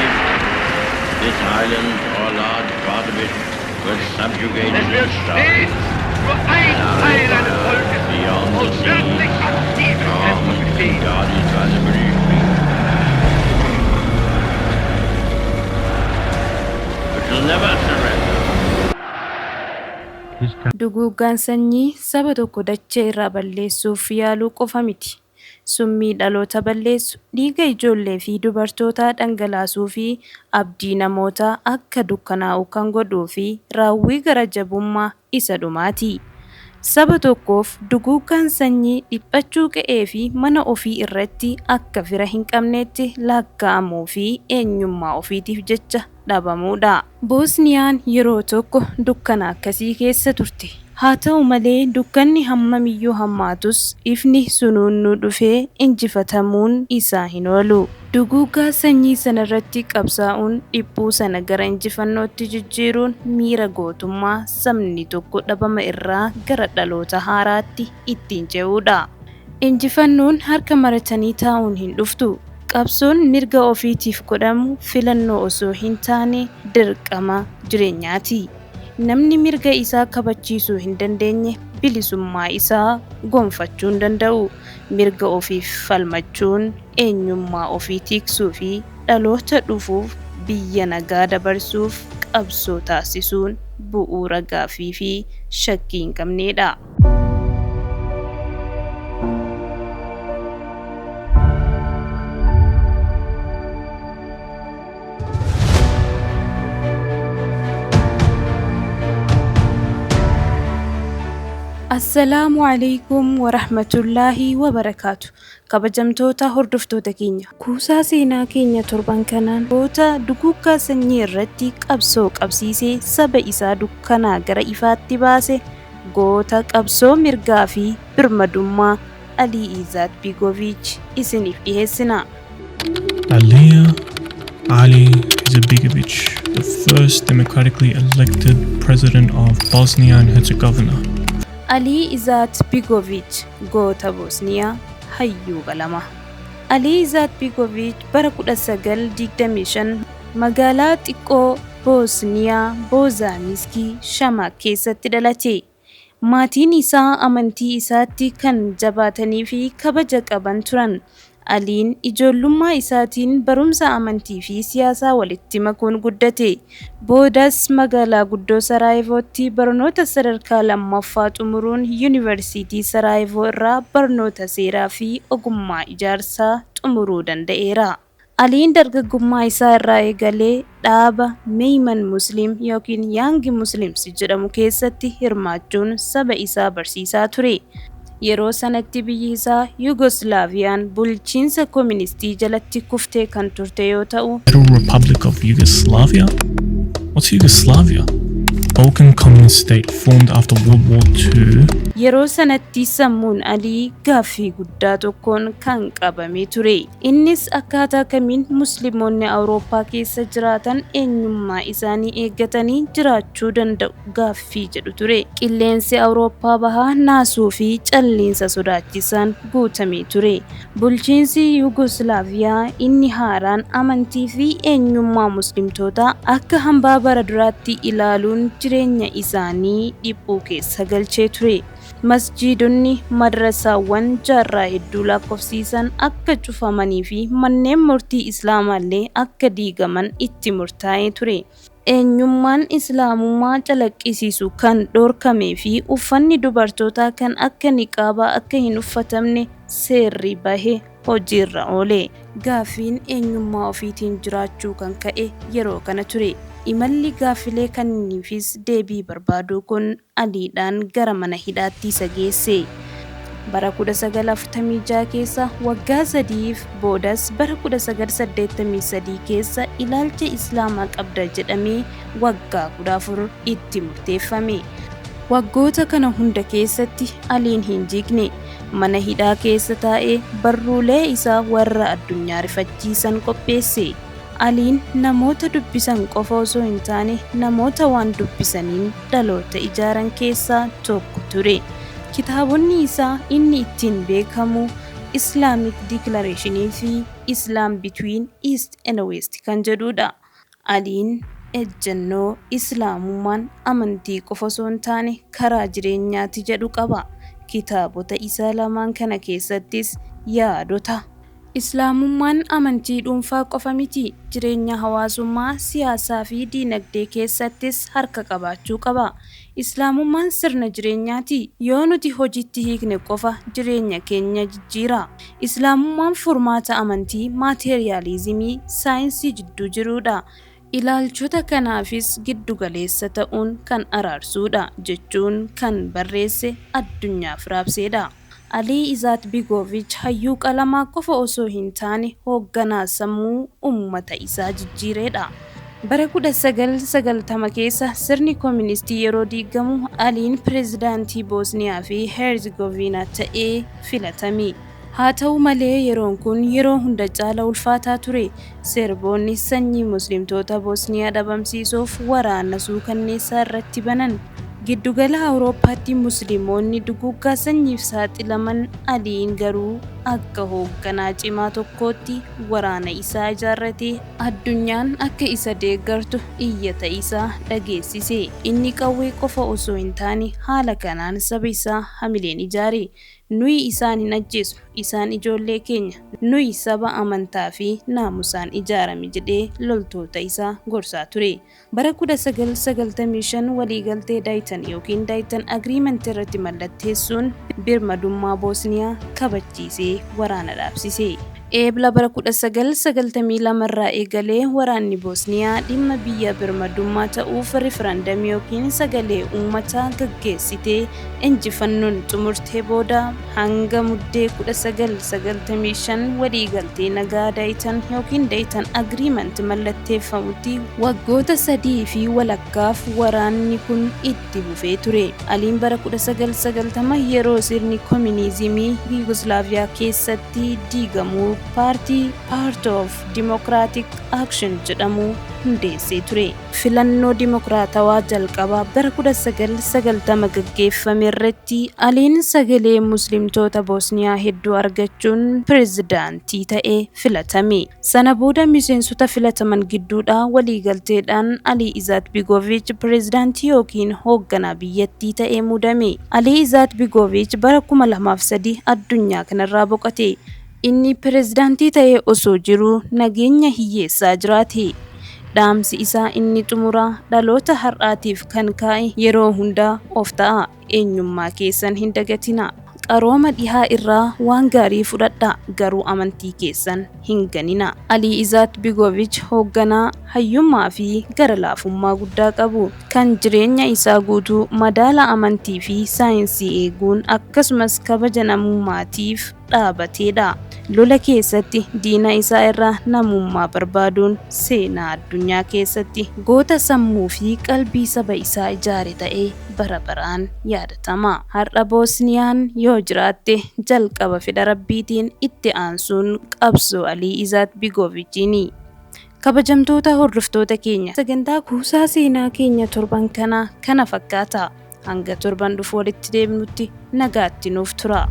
This island, or a large part of it, was subjugated and starved. Nur ein Teil eines Volkes und wirklich aktiv kämpfen besteht. God is by the British people. We shall never surrender. Duguuggaan sanyii saba tokko dachee irraa balleessuuf yaaluu qofa miti. Summii dhaloota balleessu, dhiiga ijoollee fi dubartootaa dhangalaasuu fi abdii namootaa akka dukkanaa'u kan godhuu fi raawwii gara-jabummaa isa dhumaati. Saba tokkoof duguuggaan sanyii dhiphachuu qe'ee fi mana ofii irratti akka fira hin qabneetti lakkaa'amuu fi eenyummaa ofiitiif jecha dhabamuudha. Boosniyaan yeroo tokko dukkana akkasii keessa turte. Haa ta'u malee dukkanni hammamiyyuu hammaatus ifni sunuunnuu dhufee injifatamuun isaa hin oolu. Duguuggaa sanyii sanarratti qabsaa'uun dhiphuu sana gara injifannootti jijjiiruun miira gootummaa sabni tokko dhabama irraa gara dhaloota haaraatti ittiin ce'uudha. Injifannoon harka maratanii taa'uun hin dhuftu. Qabsoon mirga ofiitiif godhamu filannoo osoo hin taane dirqama jireenyaati. Namni mirga isaa kabachiisuu hin dandeenye bilisummaa isaa gonfachuu hin danda'u. Mirga ofiif falmachuun eenyummaa ofii tiksuu fi dhaloota dhufuuf biyya nagaa dabarsuuf qabsoo taasisuun bu'uura gaaffii fi shakkii hin qabneedha. Assalaamu alaykum wa rahmatullaahi wa barakaatu. Kabajamtoota hordoftoota keenya. Kuusaa seenaa keenya torban kanaan goota duguuggaa sanyii irratti qabsoo qabsiisee saba isaa dukkanaa gara ifaatti baase goota qabsoo mirgaa fi birmadummaa Alii Izat-biigooviich isiniif dhiyeessina. Alii Izat-biigooviich, the first democratically elected president of Bosnia and Herzegovina. Alii Izat-biigooviich Goota Boosniyaa hayyuu qalama. Alii Izat-biigooviich bara 1925 magaalaa xiqqoo Boosniyaa Bozaamiskii Shamaa keessatti dhalate. Maatiin isaa amantii isaatti kan jabaatanii fi kabaja qaban turan. Aliin ijoollummaa isaatiin barumsa amantii fi siyaasaa walitti makuun guddate. Boodas magaalaa guddoo Saraayevootti barnoota sadarkaa lammaffaa xumuruun Yuunivarsiitii Saraayevoo irraa barnoota seeraa fi ogummaa ijaarsaa xumuruu danda'eera. Aliin dargaggummaa isaa irraa eegalee dhaaba Meeyman Musliim yookiin Yaangi Musliims jedhamu keessatti hirmaachuun saba isaa barsiisaa ture. Yeroo sanatti biyyi isaa Yugoslaaviyaan bulchiinsa kooministii jalatti kuftee kan turte yoo ta'u, Federal Republic of Yugoslavia? What's Yugoslavia? Balkan communist state formed after World War II. yeroo sanatti sammuun Alii gaaffii guddaa tokkoon kan qabame ture. Innis akkaataa kamiin musliimoonni Awurooppaa keessa jiraatan eenyummaa isaanii eeggatanii jiraachuu danda'u gaaffii jedhu ture. Qilleensi Awurooppaa bahaa naasuu fi calliinsa sodaachisaan guutamee ture. Bulchiinsi Yugoslaaviyaa inni haaraan amantii fi eenyummaa muslimtootaa akka hambaa bara duraatti ilaaluun jireenya isaanii dhiphuu keessa galchee ture. Masjiidonni madrasaawwan jaarraa hedduu lakkoofsiisan akka cufamanii fi manneen murtii islaamaallee akka diigaman itti murtaa'ee ture. Eenyummaan islaamummaa calaqqisiisu kan dhorkamee fi uffanni dubartootaa kan akka niqaabaa akka hin uffatamne seerri bahe hojiirra oole. Gaaffiin eenyummaa ofiitiin jiraachuu kan ka'e yeroo kana ture. Imalli gaaffilee kanniifis deebii barbaaduu kun Aliidhaan gara mana hidhaatti isa geesse. Bara 1946 keessa waggaa 3f boodas bara 1983 keessa ilaalcha islaamaa qabda jedhamee waggaa 14 itti murteeffame. Waggoota kana hunda keessatti Aliin hin jigne. Mana hidhaa keessa taa'ee barruulee isaa warra addunyaa rifachiisan qopheesse. Aliin namoota dubbisan qofa osoo hin taane namoota waan dubbisaniin dhaloota ijaaran keessaa tokko ture. Kitaabonni isaa inni ittiin beekamu Islamic Declaration fi Islam Between East and West kan jedhudha. Aliin ejjennoo Islaamummaan amantii qofa osoo hin taane karaa jireenyaati jedhu qaba. Kitaabota isaa lamaan kana keessattis yaadota Islaamummaan amantii dhuunfaa qofa miti, jireenya hawaasummaa, siyaasaa fi diinagdee keessattis harka qabaachuu qaba. Islaamummaan sirna jireenyaati. Yoo nuti hojiitti hiikne qofa jireenya keenya jijjiira. Islaamummaan furmaata amantii, maateriyaalizimii, saayinsii jidduu jirudha. Ilaalchota kanaafis giddugaleessa ta'uun kan araarsuudha jechuun kan barreesse addunyaaf raabseedha. Alii Izat-biigooviich hayyuu qalamaa qofa osoo hin taane hoogganaa sammuu uummata isaa jijjiireedha. Bara 1990 keessa sirni kooministii yeroo diigamu Aliin pireezidaantii Boosniyaa fi Herzegovina ta'ee filatame. Haa ta'u malee yeroon kun yeroo hunda caala ulfaataa ture. Serboonni sanyii muslimtoota Boosniyaa dhabamsiisuuf waraana suukanneessaa irratti banan. Giddugala Awurooppaatti musliimoonni duguuggaa sanyiif saaxilaman. Aliin garuu akka hoogganaa cimaa tokkootti waraana isaa ijaarratee addunyaan akka isa deeggartu iyyata isaa dhageessise. Inni qawwee qofa osoo hin taane haala kanaan saba isaa hamileen ijaare. Nuyi isaan hin ajjeesnu, isaan ijoollee keenya. Nuyi saba amantaa fi naamusaan ijaarame jedhee loltoota isaa gorsaa ture. Bara 1995 waliigaltee Dayton yookiin Dayton Agreement irratti mallatteessuun birmadummaa Boosniyaa kabachiisee waraana dhaabsise. Eebla bara 1992 irraa eegalee waraanni Boosniyaa dhimma biyya birmadummaa ta'uuf riifirandamii yookiin sagalee uummataa gaggeessitee injifannoon xumurtee booda hanga muddee 1995 waliigaltee nagaa Dayton yookiin Dayton Agreement mallatteeffamutti waggoota 3 fi walakkaaf waraanni kun itti fufee ture. Aliin bara 1990 yeroo sirni koominizimii Yugoslaaviyaa keessatti diigamu Party of Democratic Action jedhamu hundeessee ture. Filannoo dimokiraatawaa jalqabaa bara 1990 gaggeeffame irratti Aliin sagalee muslimtoota Boosniyaa hedduu argachuun pireezidaantii ta'ee filatame. Sana booda miseensota filataman gidduudhaa waliigalteedhaan Alii Izat-biigooviich pireezidaantii yookiin hoogganaa biyyattii ta'ee muudame. Alii Izat-biigooviich bara 2003 addunyaa kanarraa boqote. Inni pireezidaantii ta'ee osoo jiruu nageenya hiyyeessaa jiraate. Dhaamsi isaa inni xumuraa dhaloota har'aatiif kan kaa'e yeroo hundaa of ta'a. Eenyummaa keessan hin dagatinaa. Qarooma dhihaa irraa waan gaarii fudhadhaa, garuu amantii keessan hin ganina. Alii Izat-biigooviich hoogganaa hayyummaa fi gara laafummaa guddaa qabu kan jireenya isaa guutuu madaala amantii fi saayinsii eeguun akkasumas kabaja namummaatiif dhaabateedha. Lola keessatti diina isaa irraa namummaa barbaaduun seenaa addunyaa keessatti goota sammuu fi qalbii saba isaa ijaare ta'ee bara baraan yaadatama. Har'a Boosniyaan yoo jiraatte jalqaba fedha Rabbiitiin itti aansuun qabsoo Alii Izat-biigooviichiini. Kabajamtoota hordoftoota keenya, sagantaa kuusaa seenaa keenya torban kana fakkaata. Hanga torban dhufu walitti deebinutti nagaatti nuuf tura.